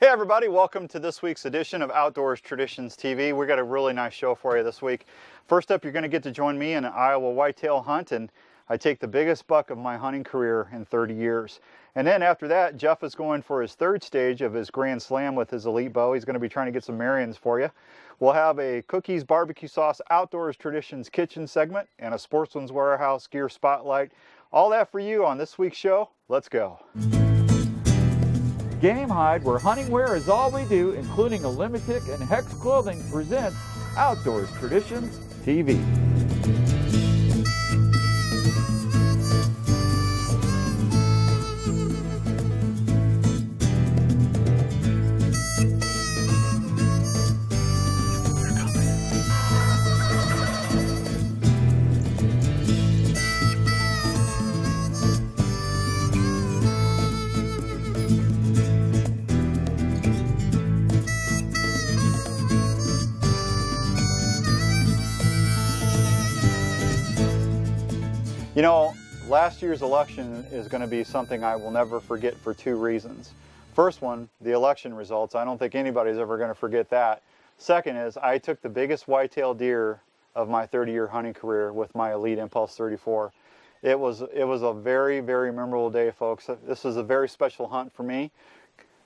everybody, welcome to this week's edition of Outdoors Traditions TV. We got a really nice show for you this week. First up, you're going to get to join me in an Iowa whitetail hunt, and I take the biggest buck of my hunting career in 30 years. And then after that, Jeff is going for his third stage of his Grand Slam with his elite bow. He's going to be trying to get some Marions for you. We'll have a cookies, barbecue sauce, Outdoors Traditions kitchen segment, and a Sportsman's Warehouse gear spotlight. All that for you on this week's show. Let's go. Game Hide, where hunting wear is all we do, including a Limited and Hex Clothing, presents Outdoors Traditions TV. You know, last year's election is going to be something I will never forget for two reasons. First one, the election results. I don't think anybody's ever going to forget that. Second is I took the biggest whitetail deer of my 30-year hunting career with my Elite Impulse 34. It was a very, very memorable day, folks. This is a very special hunt for me.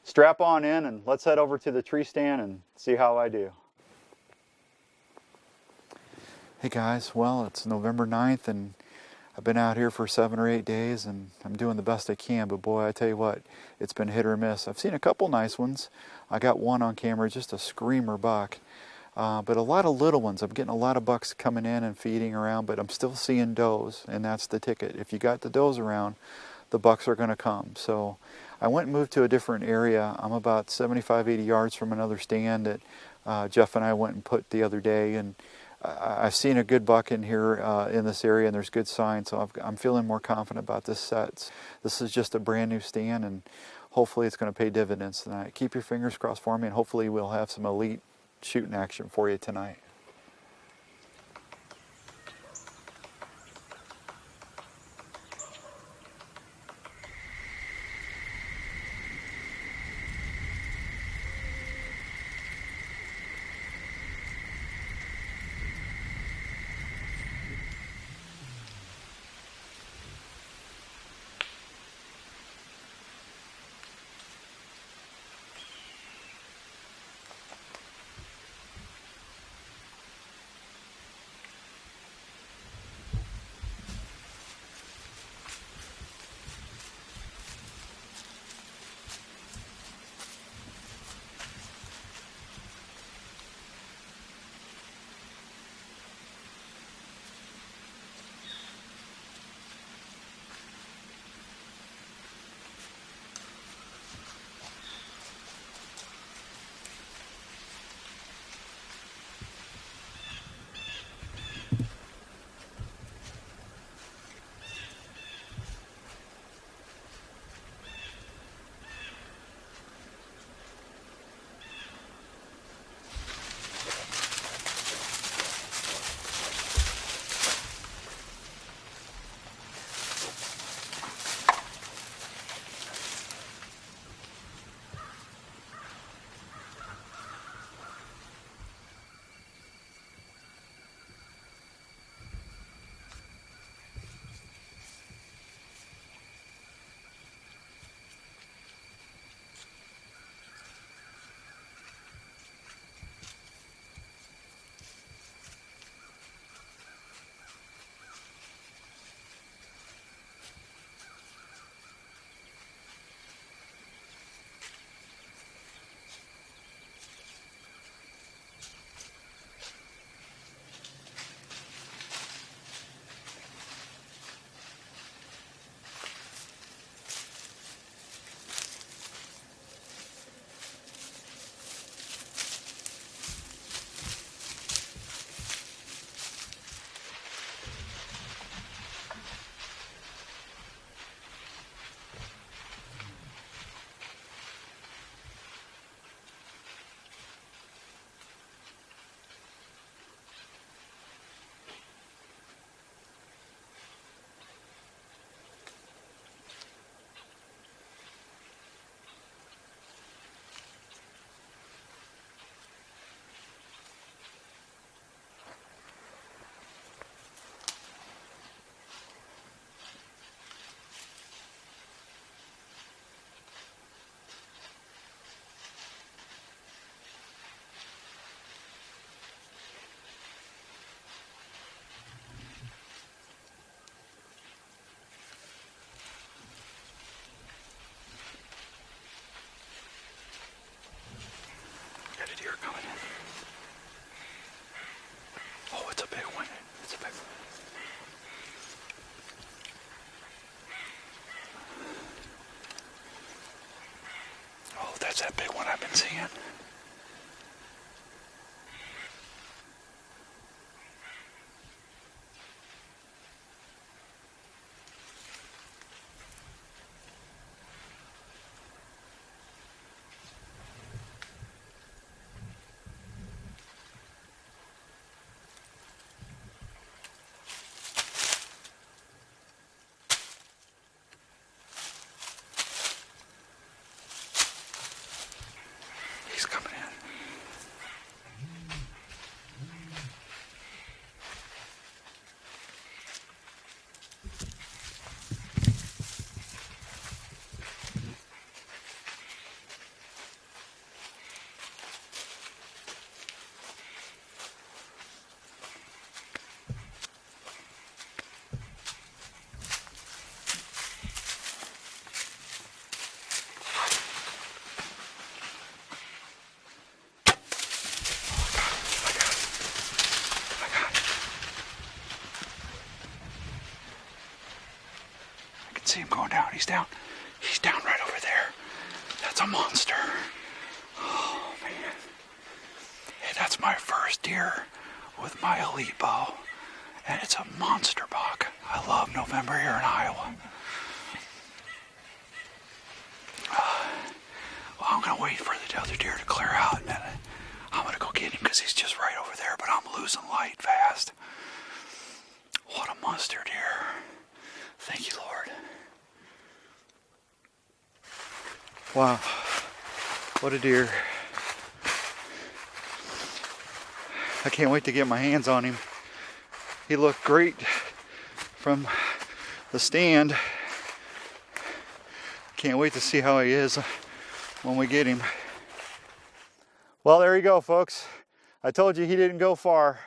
Strap on in and let's head over to the tree stand and see how I do. Hey guys, well, it's November 9th and I've been out here for 7 or 8 days and I'm doing the best I can, but boy, I tell you what, it's been hit or miss. I've seen a couple nice ones. I got one on camera, just a screamer buck, but a lot of little ones. I'm getting a lot of bucks coming in and feeding around, but I'm still seeing does, and that's the ticket. If you got the does around, the bucks are going to come. So I went and moved to a different area. I'm about 75, 80 yards from another stand that Jeff and I went and put the other day, and I've seen a good buck in here in this area, and there's good signs, so I'm feeling more confident about this set. This is just a brand new stand, and hopefully it's going to pay dividends tonight. Keep your fingers crossed for me, and hopefully we'll have some elite shooting action for you tonight. Coming in. Oh, it's a big one. It's a big one. Oh, that's that big one I've been seeing. He's coming in. See him going down. He's down. He's down right over there. That's a monster. Oh, man. Hey, that's my first deer with my elite bow. And it's a monster buck. I love November here in Iowa. Well, I'm going to wait for the other deer to clear out. And then I'm going to go get him because he's just right over there. But I'm losing light fast. What a monster deer. Thank you, Lord. Wow, what a deer. I can't wait to get my hands on him. He looked great from the stand. Can't wait to see how he is when we get him. Well, there you go, folks. I told you he didn't go far.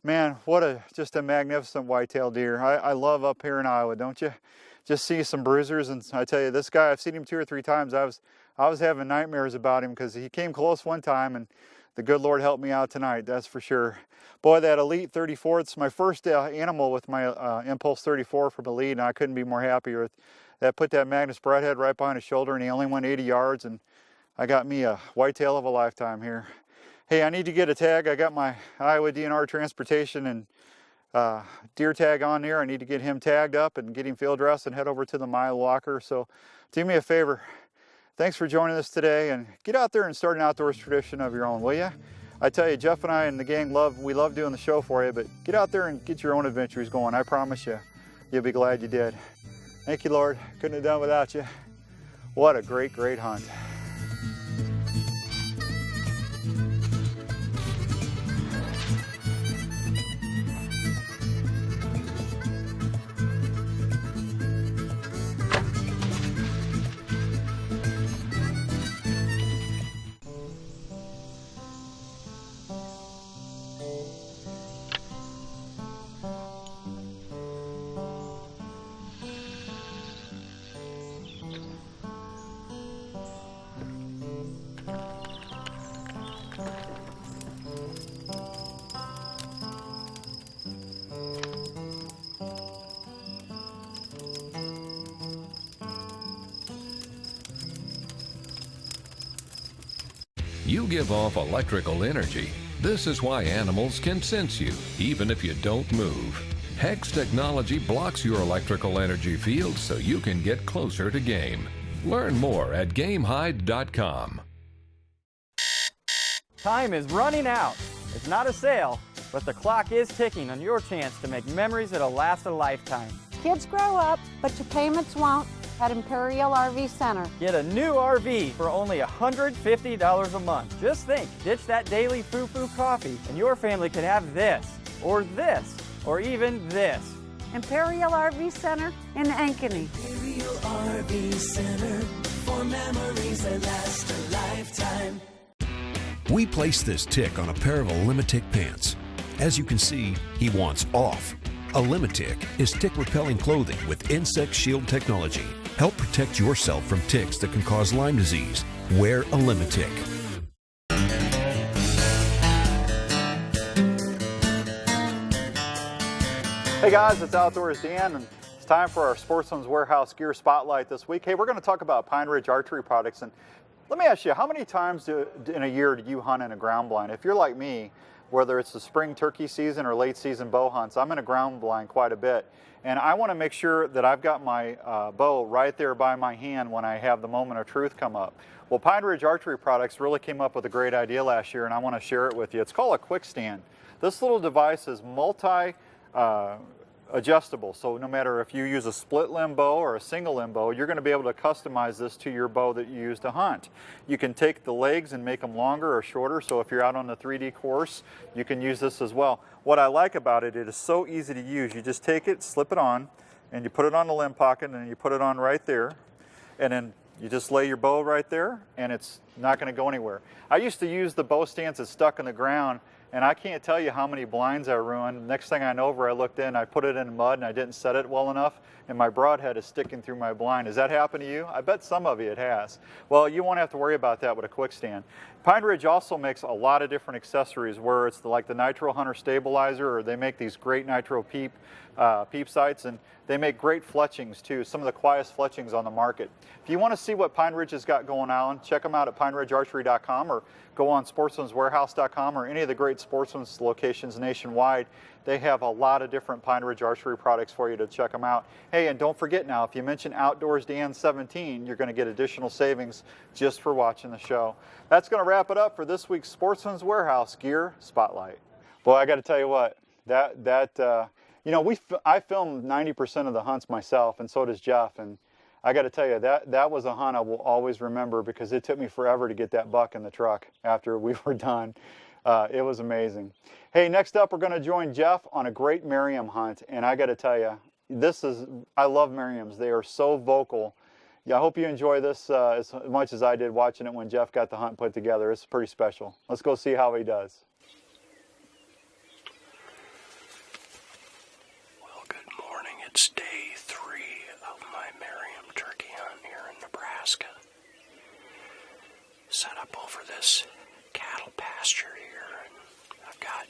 Man, what just a magnificent whitetail deer. I love up here in Iowa, don't you? Just see some bruisers, and I tell you, this guy, I've seen him 2 or 3 times. I was having nightmares about him because he came close one time, and the good Lord helped me out tonight, that's for sure. Boy, that Elite 34, it's my first animal with my Impulse 34 from Elite, and I couldn't be more happier. That put that Magnus Bradhead right behind his shoulder, and he only went 80 yards, and I got me a whitetail of a lifetime here. Hey, I need to get a tag. I got my Iowa DNR transportation and deer tag on there. I need to get him tagged up and get him field dressed and head over to the mile walker. So do me a favor. Thanks for joining us today, and get out there and start an outdoors tradition of your own, will you? I tell you, Jeff and I and the gang we love doing the show for you, but get out there and get your own adventures going. I promise you, you'll be glad you did. Thank you, Lord. Couldn't have done without you. What a great, great hunt. You give off electrical energy. This is why animals can sense you, even if you don't move. Hex technology blocks your electrical energy field so you can get closer to game. Learn more at GameHide.com. Time is running out. It's not a sale, but the clock is ticking on your chance to make memories that'll last a lifetime. Kids grow up, but your payments won't at Imperial RV Center. Get a new RV for only $150 a month. Just think, ditch that daily foo-foo coffee, and your family could have this, or even this. Imperial RV Center in Ankeny. Imperial RV Center for memories that last a lifetime. We placed this tick on a pair of Olimitic pants. As you can see, he wants off. Olimitic is tick-repelling clothing with insect shield technology. Help protect yourself from ticks that can cause Lyme disease. Wear Olimitic. Hey guys, it's Outdoors Dan, and it's time for our Sportsman's Warehouse Gear Spotlight this week. Hey, we're going to talk about Pine Ridge Archery products, and let me ask you, how many times in a year do you hunt in a ground blind? If you're like me, whether it's the spring turkey season or late season bow hunts, I'm in a ground blind quite a bit, and I want to make sure that I've got my bow right there by my hand when I have the moment of truth come up. Well, Pine Ridge Archery Products really came up with a great idea last year, and I want to share it with you. It's called a quick stand. This little device is adjustable, so no matter if you use a split limb bow or a single limb bow, you're going to be able to customize this to your bow that you use to hunt. You can take the legs and make them longer or shorter, so if you're out on the 3D course, you can use this as well. What I like about it, it is so easy to use. You just take it, slip it on, and you put it on the limb pocket, and you put it on right there, and then you just lay your bow right there, and it's not going to go anywhere. I used to use the bow stands that stuck in the ground, and I can't tell you how many blinds I ruined. Next thing I know, I looked in, I put it in mud, and I didn't set it well enough, and my broadhead is sticking through my blind. Has that happened to you? I bet some of you it has. Well, you won't have to worry about that with a quick stand. Pine Ridge also makes a lot of different accessories, where it's like the Nitro Hunter stabilizer, or they make these great Nitro peep sights, and they make great fletchings too, some of the quietest fletchings on the market. If you want to see what Pine Ridge has got going on, check them out at pineridgearchery.com, or go on sportsmanswarehouse.com, or any of the great Sportsman's locations nationwide. They have a lot of different Pine Ridge Archery products for you to check them out. Hey, and don't forget now, if you mention Outdoors Dan 17, you're going to get additional savings just for watching the show. That's going to wrap it up for this week's Sportsman's Warehouse Gear Spotlight. Boy, I got to tell you what, you know, I filmed 90% of the hunts myself, and so does Jeff, and I got to tell you, that was a hunt I will always remember, because it took me forever to get that buck in the truck after we were done. It was amazing. Hey, next up, we're going to join Jeff on a great Merriam hunt, and I got to tell you, I love Merriams. They are so vocal. Yeah, I hope you enjoy this as much as I did watching it when Jeff got the hunt put together. It's pretty special. Let's go see how he does. Well, good morning. It's day 3 of my Merriam turkey hunt here in Nebraska. Set up over this cattle pasture here, and I've got,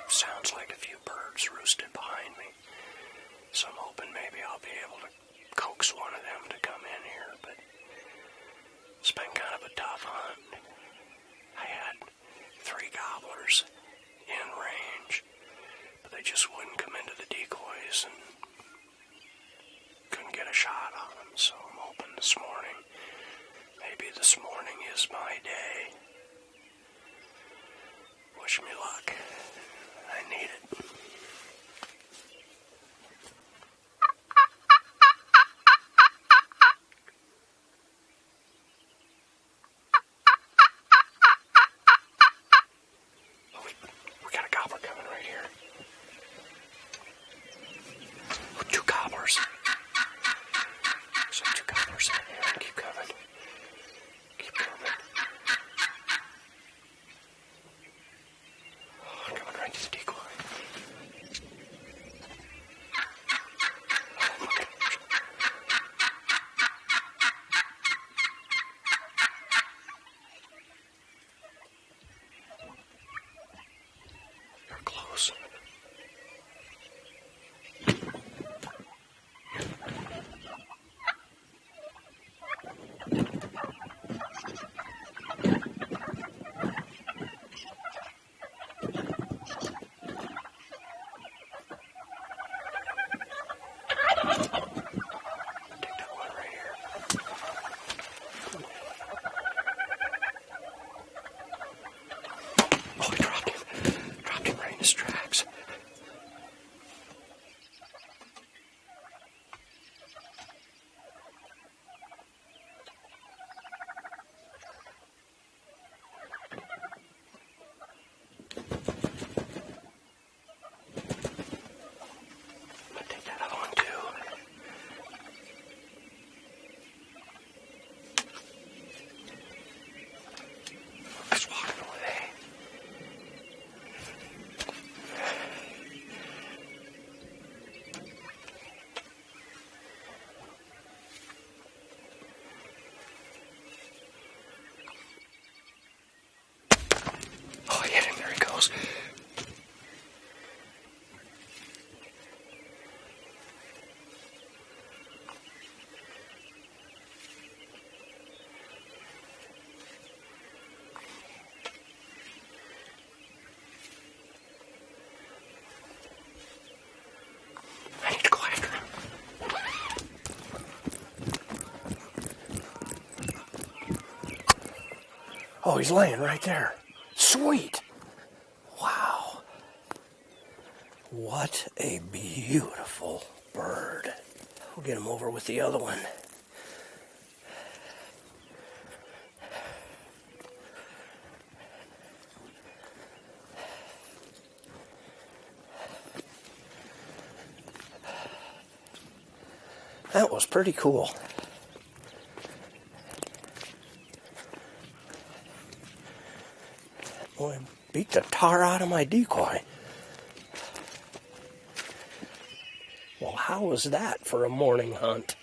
sounds like a few birds roosted behind me. So I'm hoping maybe I'll be able to coax one of them to come in here, but it's been kind of a tough hunt. I had 3 gobblers in range, but they just wouldn't come into the decoys and couldn't get a shot on them. So I'm hoping this morning, maybe this morning is my day. Wish me luck. I need it. We got a gobbler coming right here. 2 gobblers. So 2 gobblers in here. Keep coming. Keep coming. Coming right to the decoy. he's laying right there. Sweet. Wow. What a beautiful bird. We'll get him over with the other one. That was pretty cool. Boy, beat the tar out of my decoy. Well, how was that for a morning hunt?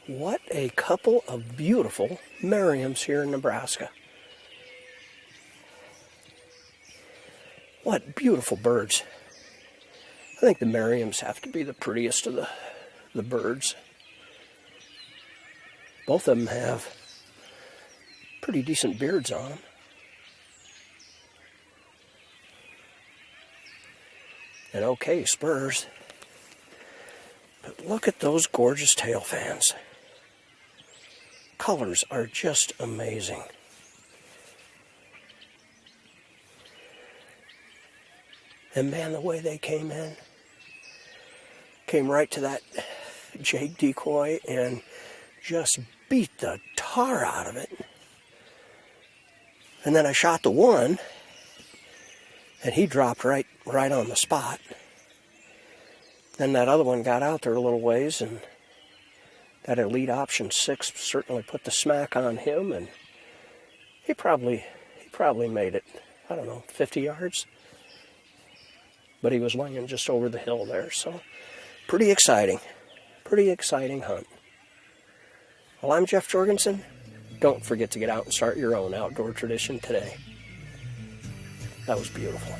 What a couple of beautiful Merriams here in Nebraska. What beautiful birds. I think the Merriams have to be the prettiest of the birds. Both of them have pretty decent beards on them. And okay spurs. But look at those gorgeous tail fans. Colors are just amazing. And man, the way they came in, came right to that jake decoy and just beat the tar out of it. And then I shot the one, and he dropped right on the spot. Then that other one got out there a little ways, and that elite option 6 certainly put the smack on him, and he probably made it, I don't know, 50 yards. But he was laying just over the hill there, so pretty exciting hunt. Well, I'm Jeff Jorgensen. Don't forget to get out and start your own outdoor tradition today. That was beautiful.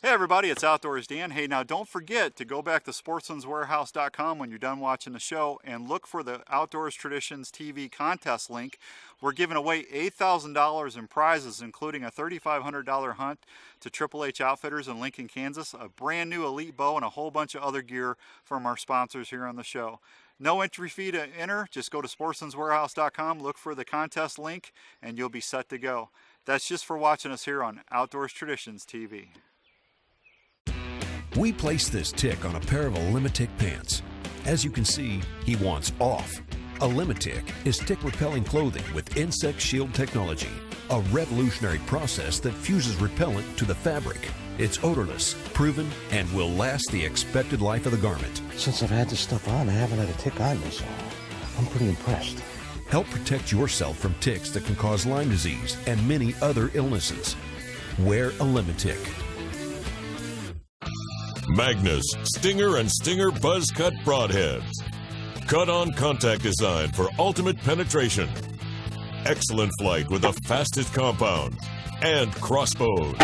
Hey everybody, it's Outdoors Dan. Hey, now don't forget to go back to sportsmanswarehouse.com when you're done watching the show and look for the Outdoors Traditions TV contest link. We're giving away $8,000 in prizes, including a $3,500 hunt to Triple H Outfitters in Lincoln, Kansas, a brand new Elite bow, and a whole bunch of other gear from our sponsors here on the show. No entry fee to enter. Just go to sportsmanswarehouse.com, look for the contest link, and you'll be set to go. That's just for watching us here on Outdoors Traditions TV. We placed this tick on a pair of Limitic pants. As you can see, he wants off. A Limitic is tick-repelling clothing with insect shield technology, a revolutionary process that fuses repellent to the fabric. It's odorless, proven, and will last the expected life of the garment. Since I've had this stuff on, I haven't had a tick on me, so I'm pretty impressed. Help protect yourself from ticks that can cause Lyme disease and many other illnesses. Wear a Limitic. Magnus Stinger and Stinger Buzz Cut Broadheads. Cut-on contact design for ultimate penetration. Excellent flight with the fastest compound. And crossbows.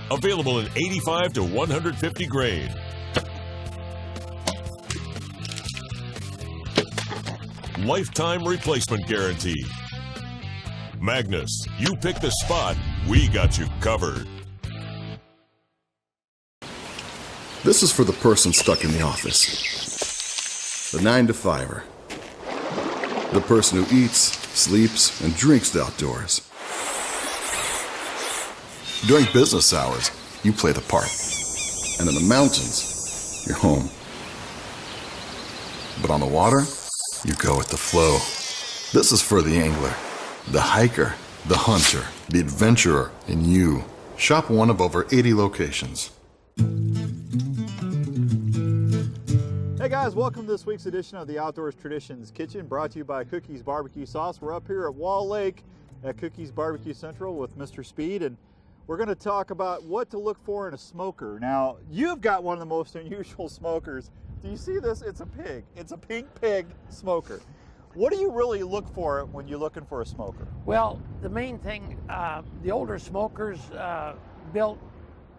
Available in 85 to 150 grain. Lifetime replacement guarantee. Magnus, you pick the spot, we got you covered. This is for the person stuck in the office. The 9-to-5er. The person who eats, sleeps, and drinks the outdoors. During business hours, you play the part. And in the mountains, you're home. But on the water, you go with the flow. This is for the angler, the hiker, the hunter, the adventurer, and you. Shop one of over 80 locations. Hey guys, welcome to this week's edition of the Outdoors Traditions Kitchen, brought to you by Cookie's Barbecue Sauce. We're up here at Wall Lake at Cookie's Barbecue Central with Mr. Speed, and we're going to talk about what to look for in a smoker. Now, you've got one of the most unusual smokers. Do you see this? It's a pig. It's a pink pig smoker. What do you really look for when you're looking for a smoker? Well, the main thing, the older smokers built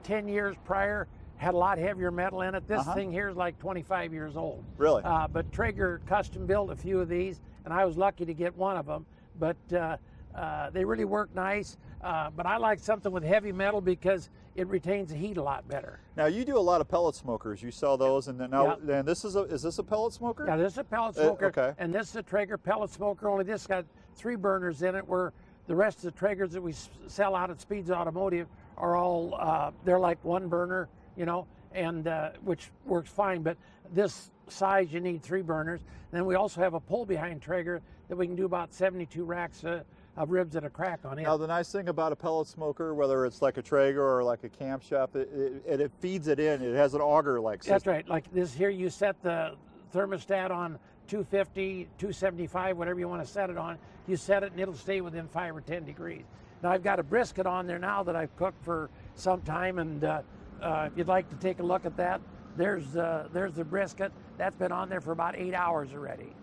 10 years prior had a lot heavier metal in it. This thing here is like 25 years old. Really? But Traeger custom built a few of these, and I was lucky to get one of them. But they really work nice. But I like something with heavy metal because it retains the heat a lot better. Now you do a lot of pellet smokers. You sell those, and then now, and this is this a pellet smoker? Yeah, this is a pellet smoker. Okay. And this is a Traeger pellet smoker. Only this got 3 burners in it, where the rest of the Traegers that we sell out at Speeds Automotive are all they're like 1 burner, you know, and which works fine. But this size, you need 3 burners. Then we also have a pull behind Traeger that we can do about 72 racks of ribs at a crack on it. Now the nice thing about a pellet smoker, whether it's like a Traeger or like a camshaft, it feeds it in. It has an auger-like system. That's right. Like this here, you set the thermostat on 250, 275, whatever you want to set it on. You set it and it'll stay within 5 or 10 degrees. Now I've got a brisket on there now that I've cooked for some time, and if you'd like to take a look at that, there's the brisket. That's been on there for about 8 hours already.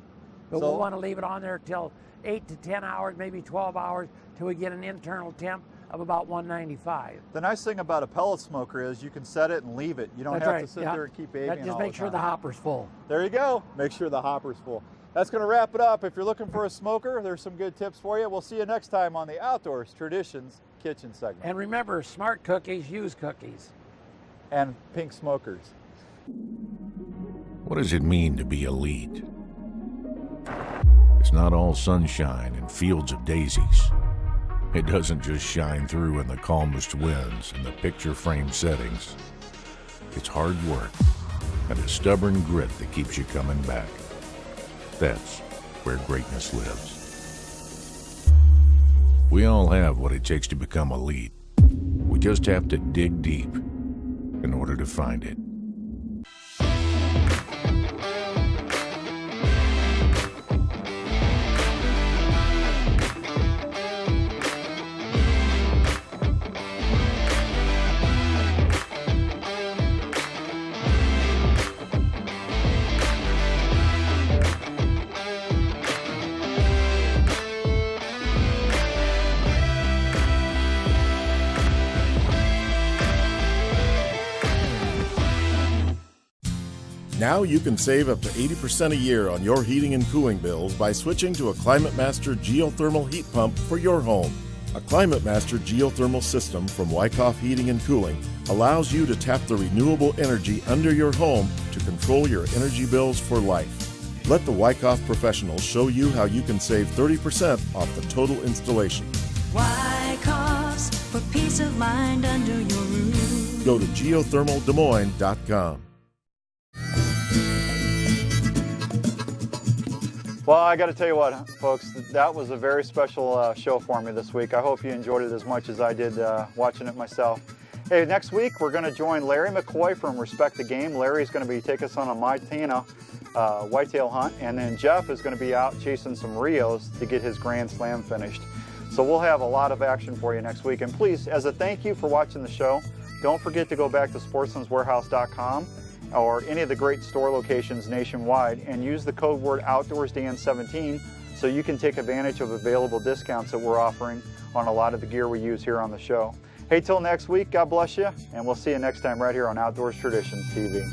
But we'll want to leave it on there till 8 to 10 hours, maybe 12 hours, till we get an internal temp of about 195. The nice thing about a pellet smoker is you can set it and leave it. You don't have to sit there and keep babying Just make sure the hopper's full. There you go. Make sure the hopper's full. That's going to wrap it up. If you're looking for a smoker, there's some good tips for you. We'll see you next time on the Outdoors Traditions Kitchen segment. And remember, smart cookies use cookies. And pink smokers. What does it mean to be elite? It's not all sunshine and fields of daisies. It doesn't just shine through in the calmest winds and the picture frame settings. It's hard work and a stubborn grit that keeps you coming back. That's where greatness lives. We all have what it takes to become elite. We just have to dig deep in order to find it. Now you can save up to 80% a year on your heating and cooling bills by switching to a ClimateMaster geothermal heat pump for your home. A ClimateMaster geothermal system from Wyckoff Heating and Cooling allows you to tap the renewable energy under your home to control your energy bills for life. Let the Wyckoff professionals show you how you can save 30% off the total installation. Wyckoff's for peace of mind under your roof. Go to geothermaldemoines.com. Well, I got to tell you what, folks, that was a very special show for me this week. I hope you enjoyed it as much as I did watching it myself. Hey, next week we're going to join Larry McCoy from Respect the Game. Larry's going to be taking us on a Montana whitetail hunt, and then Jeff is going to be out chasing some Rios to get his Grand Slam finished. So we'll have a lot of action for you next week. And please, as a thank you for watching the show, don't forget to go back to sportsmanswarehouse.com or any of the great store locations nationwide and use the code word OutdoorsDan17 so you can take advantage of available discounts that we're offering on a lot of the gear we use here on the show. Hey, till next week, God bless you, and we'll see you next time right here on Outdoors Traditions TV.